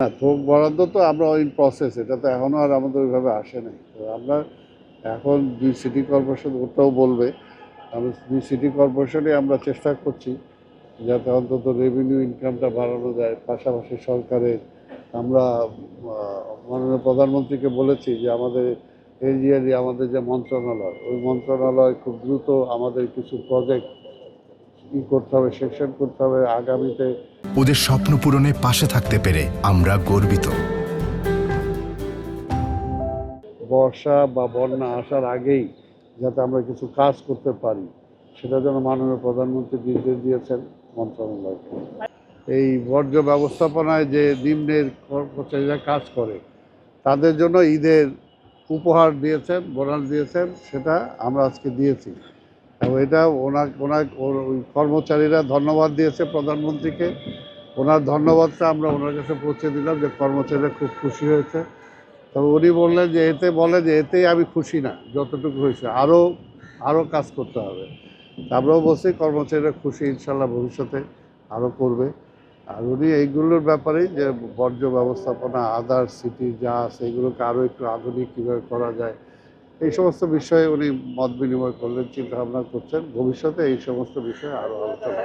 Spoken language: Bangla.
না, থোক বরাদ্দ তো আমরা ইন প্রসেস, এটা তো এখনো আর আমাদের ওইভাবে আসে নাই। তো আমরা এখন ২ সিটি কর্পোরেশন ওটাও বলবে। আমরা ২ সিটি কর্পোরেশনে আমরা চেষ্টা করছি যাতে অন্তত রেভিনিউ ইনকামটা বাড়ানো যায়। পাশাপাশি সরকারের আমরা মাননীয় প্রধানমন্ত্রীকে বলেছি যে আমাদের এরিয়ারই আমাদের যে মন্ত্রণালয়, ওই মন্ত্রণালয় খুব দ্রুত আমাদের কিছু প্রজেক্ট করতে হবে, সেকশন করতে হবে আগামীতে। ওদের স্বপ্ন পূরণে পাশে থাকতে পেরে আমরা গর্বিত। বর্ষা বা বন্যা আসার আগেই যাতে আমরা কিছু কাজ করতে পারি, সেটা যেন মাননীয় প্রধানমন্ত্রী নির্দেশ দিয়েছেন মন্ত্রণালয়কে। এই বর্জ্য ব্যবস্থাপনায় যে নিম্নের কর্মচারীরা কাজ করে তাদের জন্য ঈদের উপহার দিয়েছেন, বোনাস দিয়েছেন, সেটা আমরা আজকে দিয়েছি। এবং এটা ওই কর্মচারীরা ধন্যবাদ দিয়েছে প্রধানমন্ত্রীকে। ওনার ধন্যবাদটা আমরা ওনার কাছে পৌঁছে দিলাম যে কর্মচারীরা খুব খুশি হয়েছে। তবে উনি বললেন যে এতেই আমি খুশি না, যতটুকু হয়েছে আরও কাজ করতে হবে। আমরাও বলছি কর্মচারীরা খুশি, ইনশাল্লাহ ভবিষ্যতে আরও করবে। আর উনি এইগুলোর ব্যাপারেই যে বর্জ্য ব্যবস্থাপনা, আদার সিটি যা আছে এগুলোকে আরও একটু আধুনিক কীভাবে করা যায়, এই সমস্ত বিষয়ে উনি মত বিনিময় করলেন, চিন্তাভাবনা করছেন। ভবিষ্যতে এই সমস্ত বিষয়ে আরও আলোচনা।